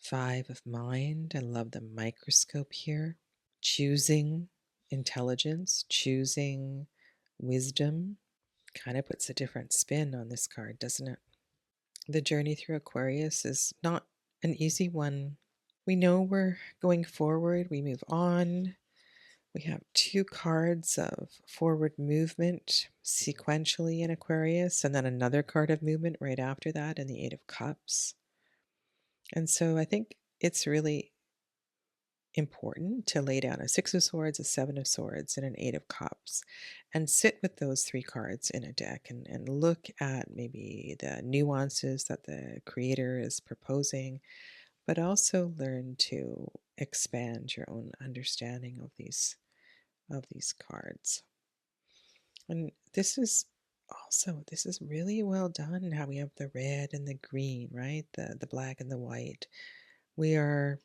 5 of mind. I love the microscope here. Choosing intelligence, choosing wisdom. Kind of puts a different spin on this card, doesn't it? The journey through Aquarius is not an easy one. We know we're going forward, we move on. We have 2 cards of forward movement sequentially in Aquarius, and then another card of movement right after that in the 8 of Cups. And so I think it's really important to lay down a 6 of Swords, a 7 of Swords, and an 8 of Cups and sit with those 3 cards in a deck and look at maybe the nuances that the creator is proposing, but also learn to expand your own understanding of these cards. And this is really well done, how we have the red and the green, right? The black and the white. We are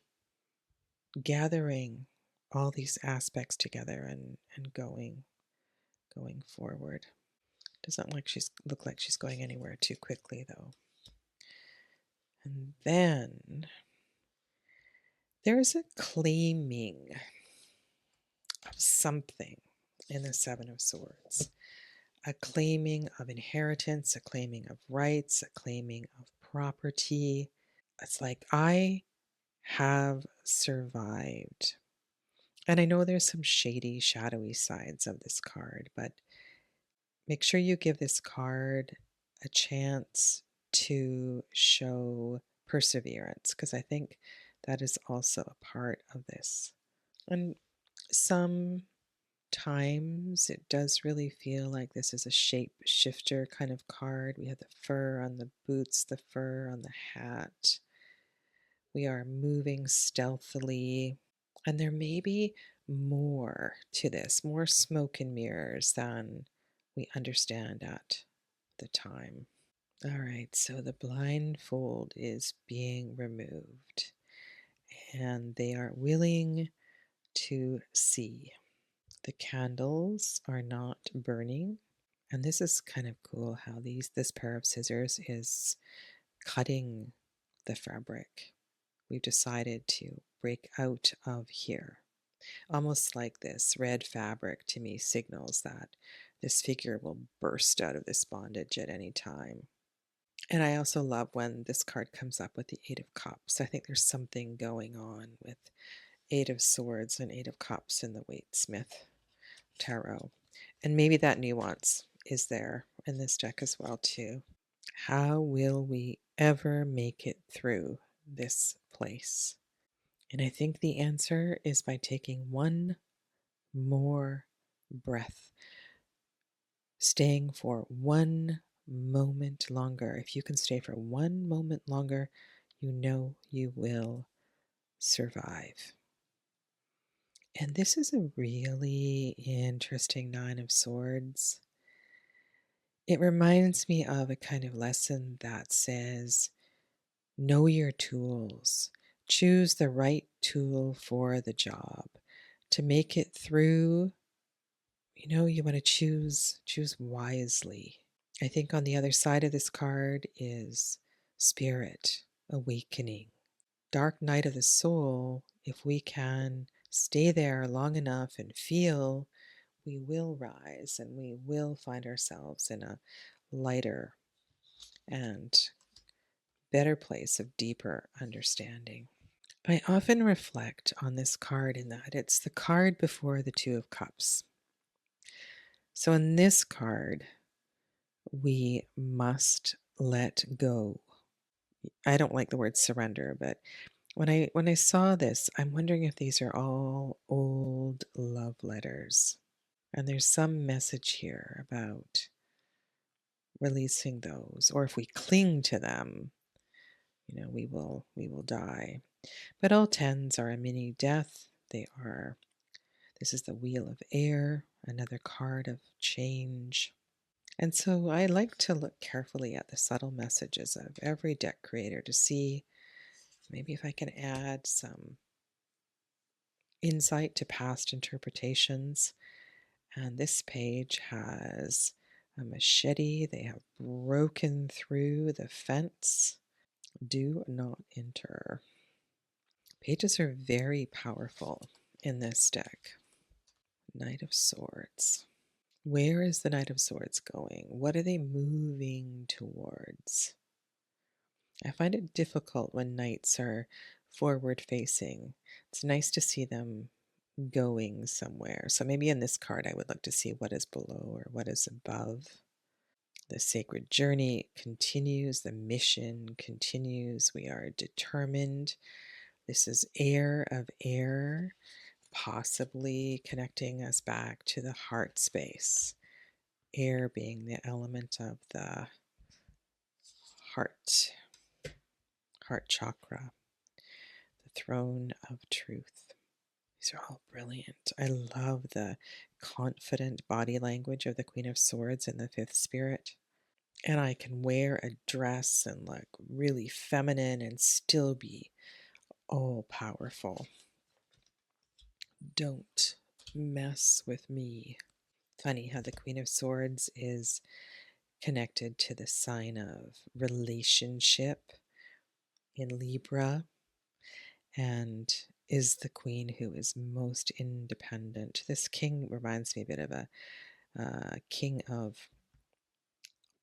gathering all these aspects together and going forward. Doesn't look like she's going anywhere too quickly though. And then there's a claiming of something in the 7 of Swords. A claiming of inheritance, a claiming of rights, a claiming of property. It's like, I have survived. And I know there's some shady, shadowy sides of this card, but make sure you give this card a chance to show perseverance, because I think that is also a part of this. And sometimes it does really feel like this is a shape shifter kind of card. We have the fur on the boots, the fur on the hat. We are moving stealthily, and there may be more to this, more smoke and mirrors than we understand at the time. All right, so the blindfold is being removed, and they are willing to see. The candles are not burning, and this is kind of cool how this pair of scissors is cutting the fabric. We've decided to break out of here. Almost like this red fabric to me signals that this figure will burst out of this bondage at any time. And I also love when this card comes up with the Eight of Cups. I think there's something going on with Eight of Swords and Eight of Cups in the Waite-Smith tarot. And maybe that nuance is there in this deck as well too. How will we ever make it through this place? And I think the answer is by taking one more breath, staying for one moment longer. If you can stay for one moment longer, you know you will survive. And this is a really interesting Nine of Swords. It reminds me of a kind of lesson that says, know your tools, choose the right tool for the job. To make it through, you want to choose wisely. I think on the other side of this card is spirit, awakening, dark night of the soul. If we can stay there long enough and feel, we will rise and we will find ourselves in a lighter and better place of deeper understanding. I often reflect on this card in that it's the card before the Two of Cups. So in this card, we must let go. I don't like the word surrender, but when I saw this, I'm wondering if these are all old love letters. And there's some message here about releasing those, or if we cling to them, we will die. But all tens are a mini death. This is the Wheel of Air, another card of change. And so I like to look carefully at the subtle messages of every deck creator to see maybe if I can add some insight to past interpretations. And this page has a machete. They have broken through the fence. Do not enter. Pages are very powerful in this deck. Knight of Swords. Where is the Knight of Swords going? What are they moving towards? I find it difficult when knights are forward facing. It's nice to see them going somewhere. So maybe in this card I would look to see what is below or what is above. The sacred journey continues, the mission continues. We are determined. This is air of air, possibly connecting us back to the heart space. Air being the element of the heart chakra, the throne of truth. These are all brilliant. I love the confident body language of the Queen of Swords in the fifth spirit. And I can wear a dress and look really feminine and still be all powerful. Don't mess with me. Funny how the Queen of Swords is connected to the sign of relationship in Libra and is the queen who is most independent. This king reminds me a bit of a king of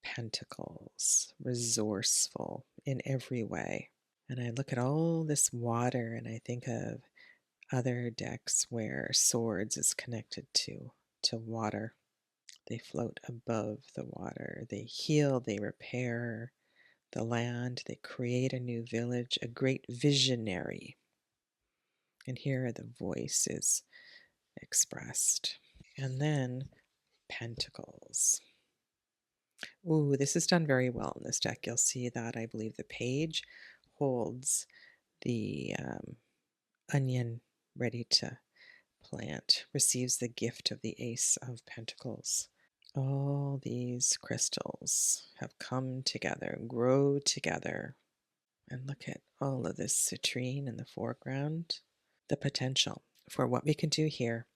Pentacles, resourceful in every way. And I look at all this water and I think of other decks where swords is connected to water. They float above the water. They heal, they repair the land, they create a new village, a great visionary. And here the voice is expressed. And then Pentacles. Ooh, this is done very well in this deck. You'll see that I believe the page holds the onion ready to plant, receives the gift of the Ace of Pentacles. All these crystals have come together, grow together. And look at all of this citrine in the foreground. The potential for what we can do here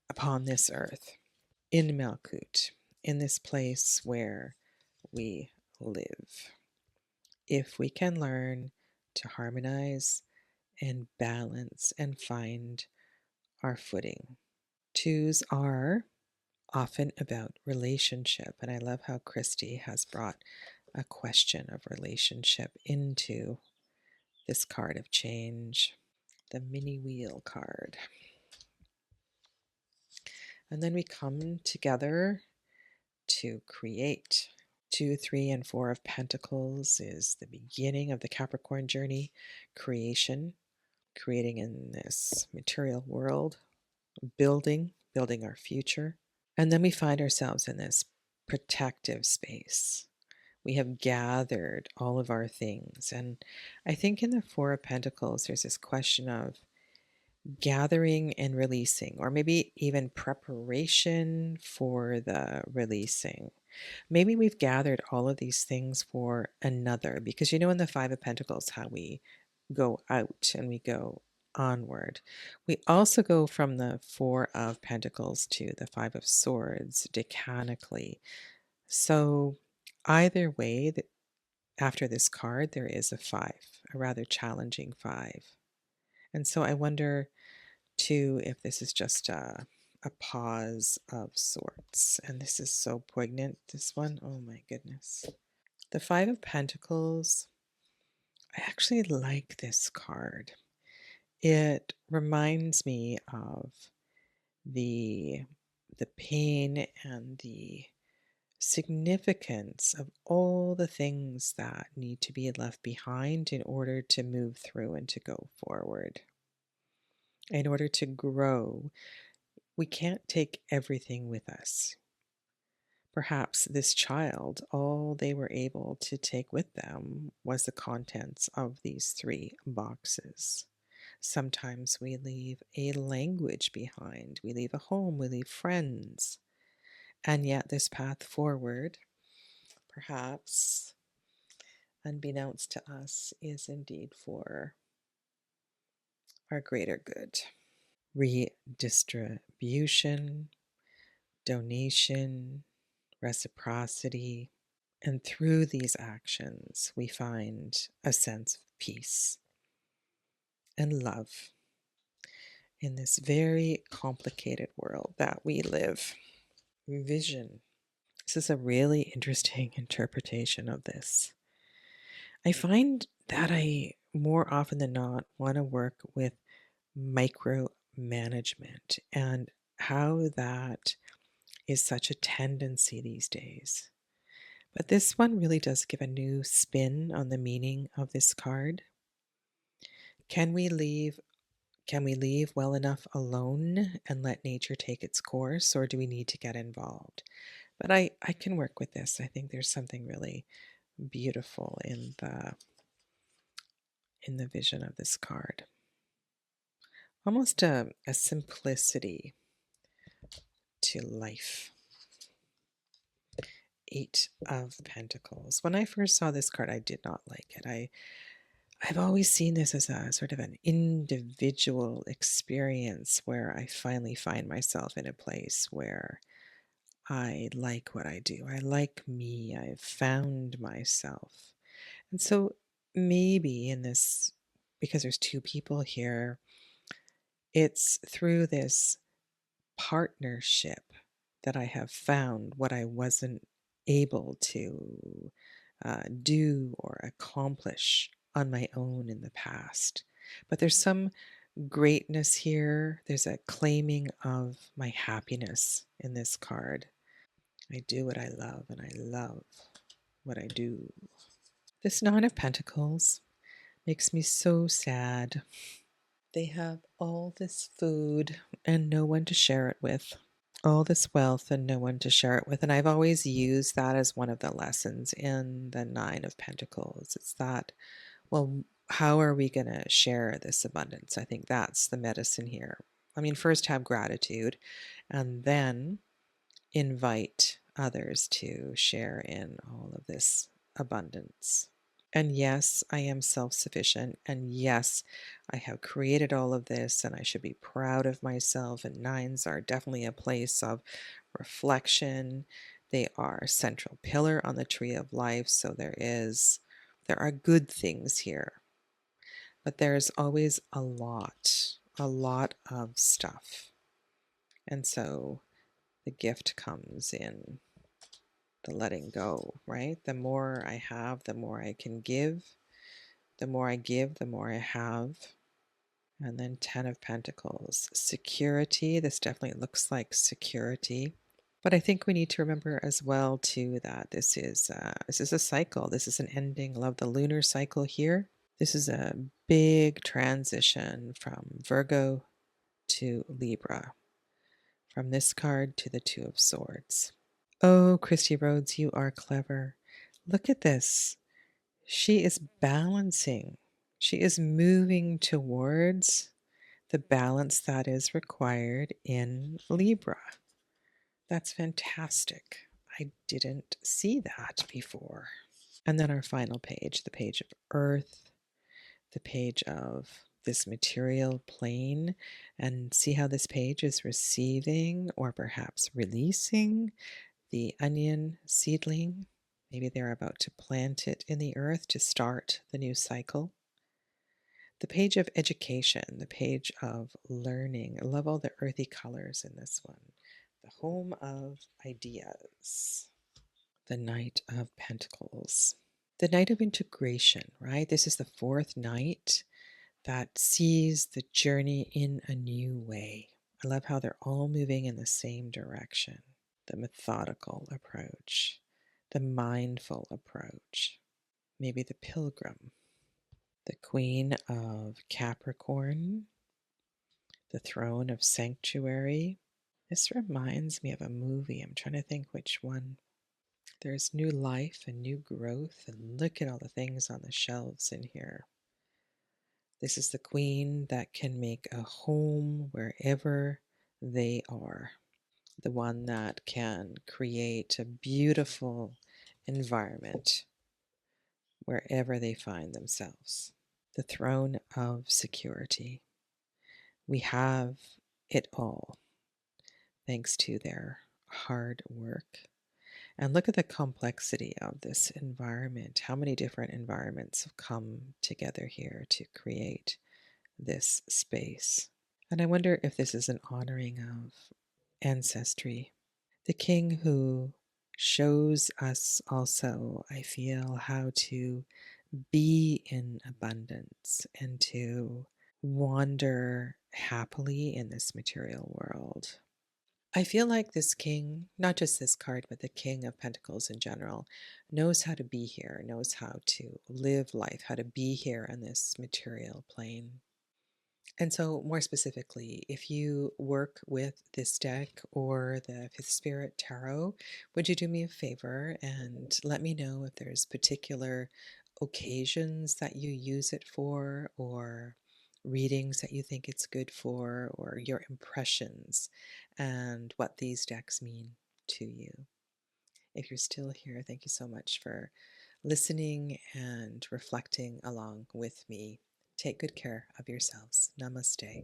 upon this earth, in Malkut, in this place where we live. If we can learn to harmonize and balance and find our footing. Twos are often about relationship. And I love how Christy has brought a question of relationship into this card of change, the mini wheel card. And then we come together to create. 2, 3, and 4 of Pentacles is the beginning of the Capricorn journey, creation, creating in this material world, building our future. And then we find ourselves in this protective space. We have gathered all of our things. And I think in the 4 of Pentacles, there's this question of gathering and releasing, or maybe even preparation for the releasing. Maybe we've gathered all of these things for another, because in the 5 of Pentacles, how we go out and we go onward. We also go from the 4 of Pentacles to the 5 of Swords decanically. So either way, after this card, there is a 5, a rather challenging 5. And so I wonder too if this is just a pause of sorts. And this is so poignant, this one. Oh my goodness. The 5 of Pentacles, I actually like this card. It reminds me of the pain and the significance of all the things that need to be left behind in order to move through and to go forward. In order to grow, we can't take everything with us. Perhaps this child, all they were able to take with them was the contents of these 3 boxes. Sometimes we leave a language behind, we leave a home, we leave friends. And yet, this path forward, perhaps unbeknownst to us, is indeed for our greater good. Redistribution, donation, reciprocity. And through these actions, we find a sense of peace and love in this very complicated world that we live. Vision. This is a really interesting interpretation of this. I find that I more often than not want to work with micromanagement and how that is such a tendency these days. But this one really does give a new spin on the meaning of this card. Can we leave well enough alone and let nature take its course, or do we need to get involved? But I can work with this. I think there's something really beautiful in the vision of this card. Almost a simplicity to life. 8 of Pentacles. When I first saw this card, I did not like it. I've always seen this as a sort of an individual experience where I finally find myself in a place where I like what I do. I like me. I've found myself. And so maybe in this, because there's 2 people here, it's through this partnership that I have found what I wasn't able to do or accomplish on my own in the past. But there's some greatness here. There's a claiming of my happiness in this card. I do what I love, and I love what I do. This 9 of Pentacles makes me so sad. They have all this food and no one to share it with. All this wealth and no one to share it with. And I've always used that as one of the lessons in the 9 of Pentacles. It's that, well, how are we going to share this abundance? I think that's the medicine here. I mean, first have gratitude and then invite others to share in all of this abundance. And yes, I am self-sufficient. And yes, I have created all of this and I should be proud of myself. And 9s are definitely a place of reflection. They are a central pillar on the tree of life. So there are good things here. But there's always a lot of stuff. And so the gift comes in the letting go, right? The more I have, the more I can give. The more I give, the more I have. And then 10 of Pentacles. Security. This definitely looks like security. But I think we need to remember as well, too, that this is a cycle. This is an ending. Love the lunar cycle here. This is a big transition from Virgo to Libra, from this card to the Two of Swords. Oh, Christy Rhodes, you are clever. Look at this. She is balancing. She is moving towards the balance that is required in Libra. That's fantastic. I didn't see that before. And then our final page, the page of Earth, the page of this material plane, and see how this page is receiving or perhaps releasing the onion seedling. Maybe they're about to plant it in the earth to start the new cycle. The page of education, the page of learning. I love all the earthy colors in this one. The home of ideas. The Knight of Pentacles. The Knight of Integration, right? This is the fourth night that sees the journey in a new way. I love how they're all moving in the same direction. The methodical approach, the mindful approach, maybe the pilgrim, the Queen of Capricorn, the Throne of Sanctuary. This reminds me of a movie. I'm trying to think which one. There's new life and new growth, and look at all the things on the shelves in here. This is the queen that can make a home wherever they are, the one that can create a beautiful environment wherever they find themselves. The throne of security. We have it all thanks to their hard work. And look at the complexity of this environment. How many different environments have come together here to create this space? And I wonder if this is an honoring of ancestry. The king who shows us also, I feel, how to be in abundance and to wander happily in this material world. I feel like this king, not just this card, but the King of Pentacles in general, knows how to be here, knows how to live life, how to be here on this material plane. And so, more specifically, if you work with this deck or the Fifth Spirit Tarot, would you do me a favor and let me know if there's particular occasions that you use it for, or readings that you think it's good for, or your impressions and what these decks mean to you. If you're still here, thank you so much for listening and reflecting along with me. Take good care of yourselves. Namaste.